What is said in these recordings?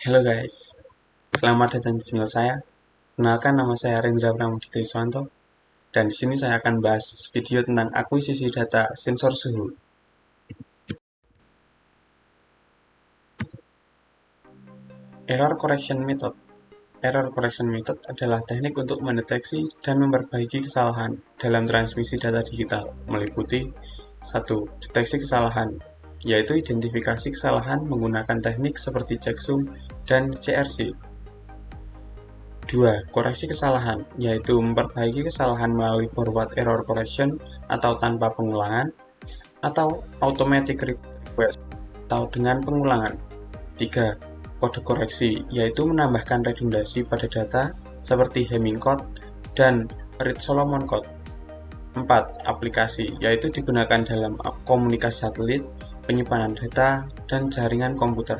Halo guys, selamat datang di channel saya. Kenalkan, nama saya Rendra Pramudita Iswanto, dan di sini saya akan bahas video tentang akuisisi data sensor suhu. Error Correction Method. Error Correction Method adalah teknik untuk mendeteksi dan memperbaiki kesalahan dalam transmisi data digital, meliputi 1. Deteksi kesalahan, yaitu identifikasi kesalahan menggunakan teknik seperti checksum dan CRC. 2. Koreksi kesalahan, yaitu memperbaiki kesalahan melalui forward error correction atau tanpa pengulangan, atau automatic request atau dengan pengulangan. 3. Kode koreksi, yaitu menambahkan redundasi pada data seperti Hamming code dan Reed-Solomon code. 4. Aplikasi, yaitu digunakan dalam komunikasi satelit, penyimpanan data, dan jaringan komputer.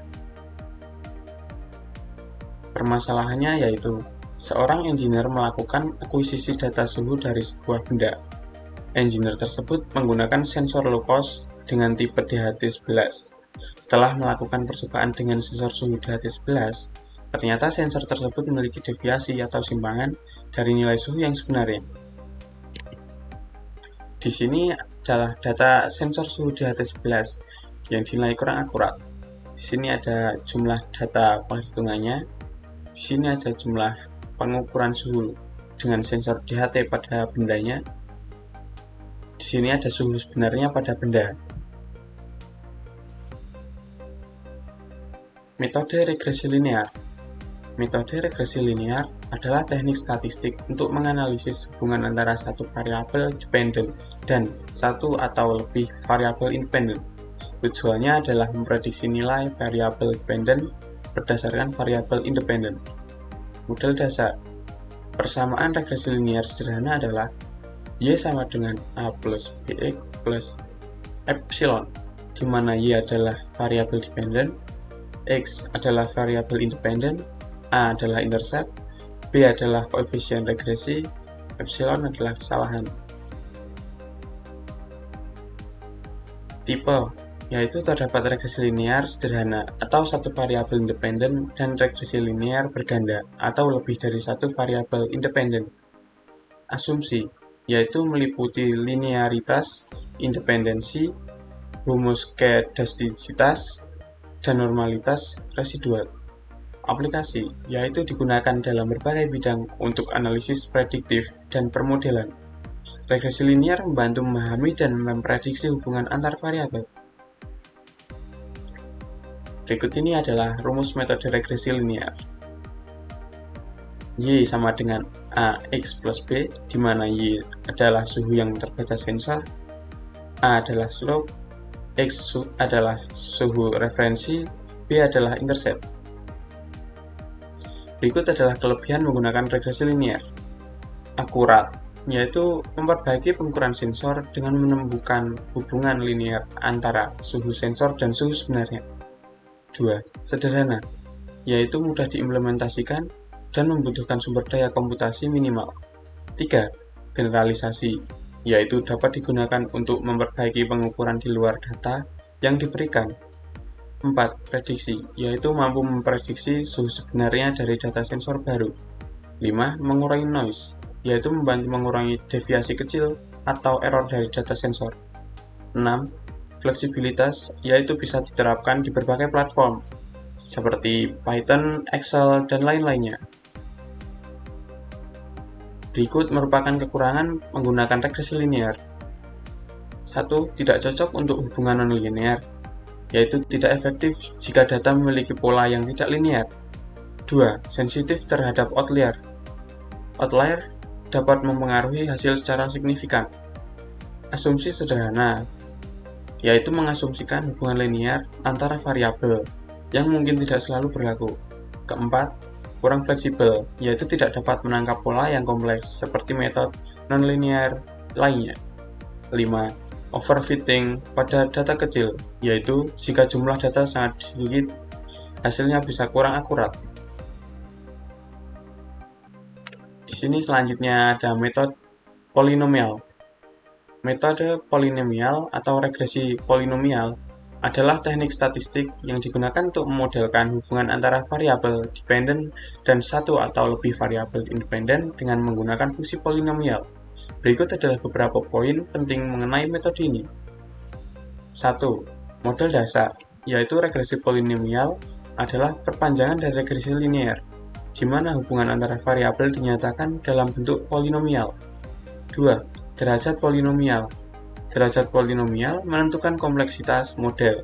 Permasalahannya yaitu seorang engineer melakukan akuisisi data suhu dari sebuah benda. Engineer tersebut menggunakan sensor low cost dengan tipe DHT11. Setelah melakukan percobaan dengan sensor suhu DHT11, ternyata sensor tersebut memiliki deviasi atau simpangan dari nilai suhu yang sebenarnya. Di sini adalah data sensor suhu DHT11 yang dinilai kurang akurat. Di sini ada jumlah data penghitungannya. Di sini ada jumlah pengukuran suhu dengan sensor DHT pada bendanya. Di sini ada suhu sebenarnya pada benda. Metode regresi linear. Metode regresi linear adalah teknik statistik untuk menganalisis hubungan antara satu variabel dependent dan satu atau lebih variabel independent. Tujuannya adalah memprediksi nilai variabel dependent berdasarkan variabel independent. Model dasar. Persamaan regresi linear sederhana adalah Y sama dengan A plus BX plus epsilon, di mana Y adalah variabel dependent, X adalah variabel independent, A adalah intercept, B adalah koefisien regresi, epsilon adalah kesalahan. Tipe, yaitu terdapat regresi linear sederhana atau satu variabel independen dan regresi linear berganda atau lebih dari satu variabel independen. Asumsi, yaitu meliputi linearitas, independensi, homoskedastisitas, dan normalitas residual. Aplikasi, yaitu digunakan dalam berbagai bidang untuk analisis prediktif dan permodelan. Regresi linear membantu memahami dan memprediksi hubungan antar variabel. Berikut ini adalah rumus metode regresi linear. Y sama dengan AX plus B, di mana Y adalah suhu yang terbaca sensor, A adalah slope, X adalah suhu referensi, B adalah intercept. Berikut adalah kelebihan menggunakan regresi linear. Akurat, yaitu memperbaiki pengukuran sensor dengan menemukan hubungan linear antara suhu sensor dan suhu sebenarnya. 2. Sederhana, yaitu mudah diimplementasikan dan membutuhkan sumber daya komputasi minimal. 3. Generalisasi, yaitu dapat digunakan untuk memperbaiki pengukuran di luar data yang diberikan. 4. Prediksi, yaitu mampu memprediksi suhu sebenarnya dari data sensor baru. 5. Mengurangi noise, yaitu membantu mengurangi deviasi kecil atau error dari data sensor. 6. Fleksibilitas, yaitu bisa diterapkan di berbagai platform, seperti Python, Excel, dan lain-lainnya. Berikut merupakan kekurangan menggunakan regresi linear. 1. Tidak cocok untuk hubungan non-linear, yaitu tidak efektif jika data memiliki pola yang tidak linear. 2. Sensitif terhadap outlier. Outlier dapat mempengaruhi hasil secara signifikan. Asumsi sederhana, yaitu mengasumsikan hubungan linear antara variabel yang mungkin tidak selalu berlaku. Keempat, kurang fleksibel, yaitu tidak dapat menangkap pola yang kompleks seperti metode nonlinear lainnya. 5. Overfitting pada data kecil, yaitu jika jumlah data sangat sedikit, hasilnya bisa kurang akurat. Di sini selanjutnya ada metode polinomial. Metode polinomial atau regresi polinomial adalah teknik statistik yang digunakan untuk memodelkan hubungan antara variabel dependen dan satu atau lebih variabel independen dengan menggunakan fungsi polinomial. Berikut adalah beberapa poin penting mengenai metode ini. 1. Model dasar, yaitu regresi polinomial adalah perpanjangan dari regresi linear, di mana hubungan antara variabel dinyatakan dalam bentuk polinomial. 2. Derajat polinomial. Derajat polinomial menentukan kompleksitas model.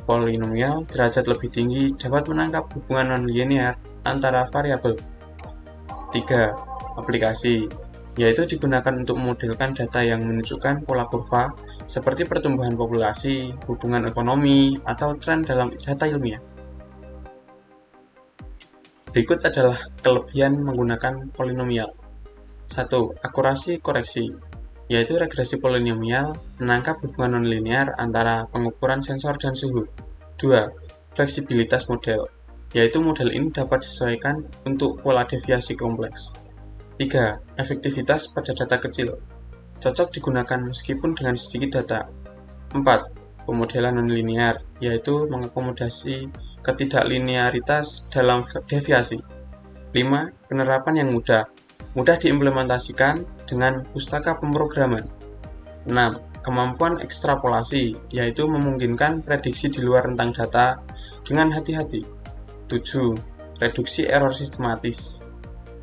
Polinomial derajat lebih tinggi dapat menangkap hubungan non-linear antara variabel. 3. Aplikasi, yaitu digunakan untuk memodelkan data yang menunjukkan pola kurva seperti pertumbuhan populasi, hubungan ekonomi, atau tren dalam data ilmiah. Berikut adalah kelebihan menggunakan polinomial. 1. Akurasi koreksi, yaitu regresi polinomial menangkap hubungan nonlinear antara pengukuran sensor dan suhu. 2. Fleksibilitas model, yaitu model ini dapat disesuaikan untuk pola deviasi kompleks. 3. Efektivitas pada data kecil, cocok digunakan meskipun dengan sedikit data. 4. Pemodelan nonlinear, yaitu mengakomodasi ketidaklinearitas dalam deviasi. 5. Penerapan yang mudah diimplementasikan dengan pustaka pemrograman. 6. Kemampuan ekstrapolasi, yaitu memungkinkan prediksi di luar rentang data dengan hati-hati. 7. Reduksi error sistematis,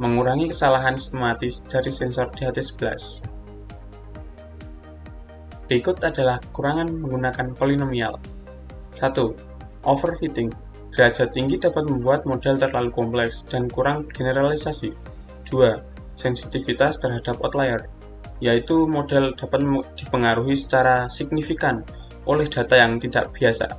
mengurangi kesalahan sistematis dari sensor DHT11. Berikut adalah kekurangan menggunakan polinomial. 1. Overfitting, derajat tinggi dapat membuat model terlalu kompleks dan kurang generalisasi. 2. Sensitivitas terhadap outlier, yaitu model dapat dipengaruhi secara signifikan oleh data yang tidak biasa.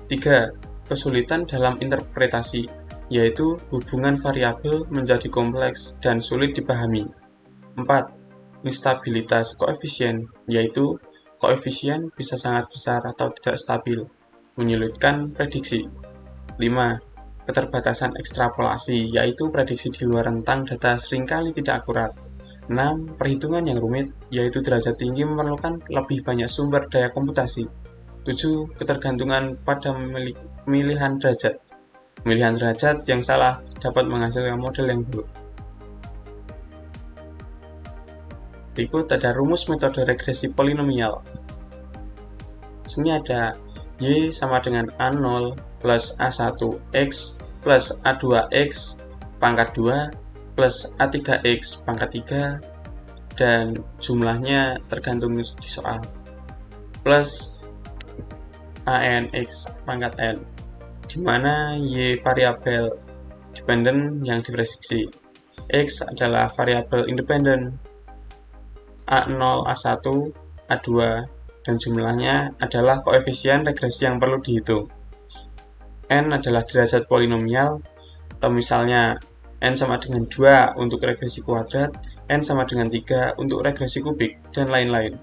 3. Kesulitan dalam interpretasi, yaitu hubungan variabel menjadi kompleks dan sulit dipahami. 4. Instabilitas koefisien, yaitu koefisien bisa sangat besar atau tidak stabil, menyulitkan prediksi. 5. Keterbatasan ekstrapolasi, yaitu prediksi di luar rentang data seringkali tidak akurat. 6. Perhitungan yang rumit, yaitu derajat tinggi memerlukan lebih banyak sumber daya komputasi. 7. Ketergantungan pada pemilihan derajat. Pemilihan derajat yang salah dapat menghasilkan model yang buruk. Berikut ada rumus metode regresi polinomial. Di sini ada Y sama dengan A0 plus A1X plus A2X pangkat 2 plus A3X pangkat 3 dan jumlahnya tergantung di soal plus ANX pangkat N, di mana Y variabel dependen yang diprediksi, X adalah variabel independen, A0, A1, A2 dan jumlahnya adalah koefisien regresi yang perlu dihitung. N adalah derajat polinomial, atau misalnya N sama dengan 2 untuk regresi kuadrat, N sama dengan 3 untuk regresi kubik, dan lain-lain.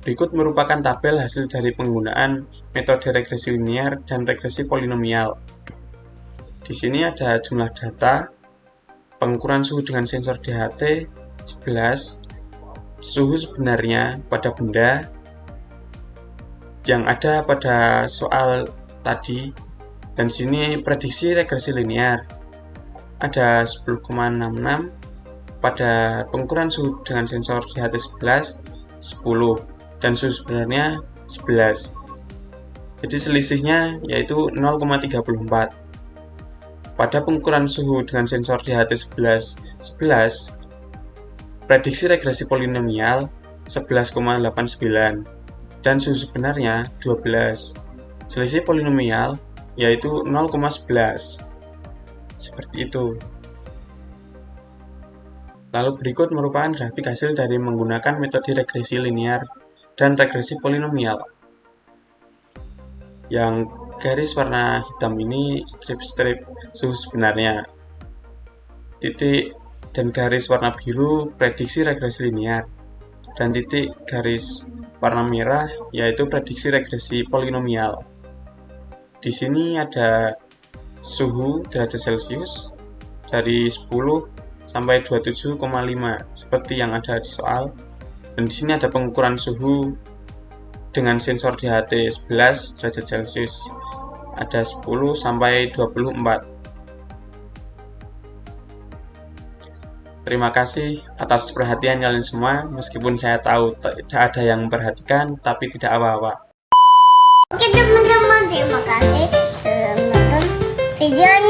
Berikut merupakan tabel hasil dari penggunaan metode regresi linear dan regresi polinomial. Di sini ada jumlah data, pengukuran suhu dengan sensor DHT 11, suhu sebenarnya pada benda yang ada pada soal tadi, dan sini prediksi regresi linear ada 10,66 pada pengukuran suhu dengan sensor DHT11 10 dan suhu sebenarnya 11. Jadi selisihnya yaitu 0,34. Pada pengukuran suhu dengan sensor DHT11 11, prediksi regresi polinomial 11,89 dan suhu sebenarnya 12. Selisih polinomial yaitu 0,11. Seperti itu. Lalu berikut merupakan grafik hasil dari menggunakan metode regresi linear dan regresi polinomial. Yang garis warna hitam ini strip-strip suhu sebenarnya. Titik dan garis warna biru prediksi regresi linear, dan titik garis warna merah yaitu prediksi regresi polinomial. Di sini ada suhu derajat Celcius dari 10 sampai 27,5 seperti yang ada di soal, dan di sini ada pengukuran suhu dengan sensor di HT 11 derajat Celcius. Ada 10 sampai 24. Terima kasih atas perhatian kalian semua, meskipun saya tahu tidak ada yang memperhatikan, tapi tidak apa-apa. Oke teman-teman, terima kasih sudah menonton videonya.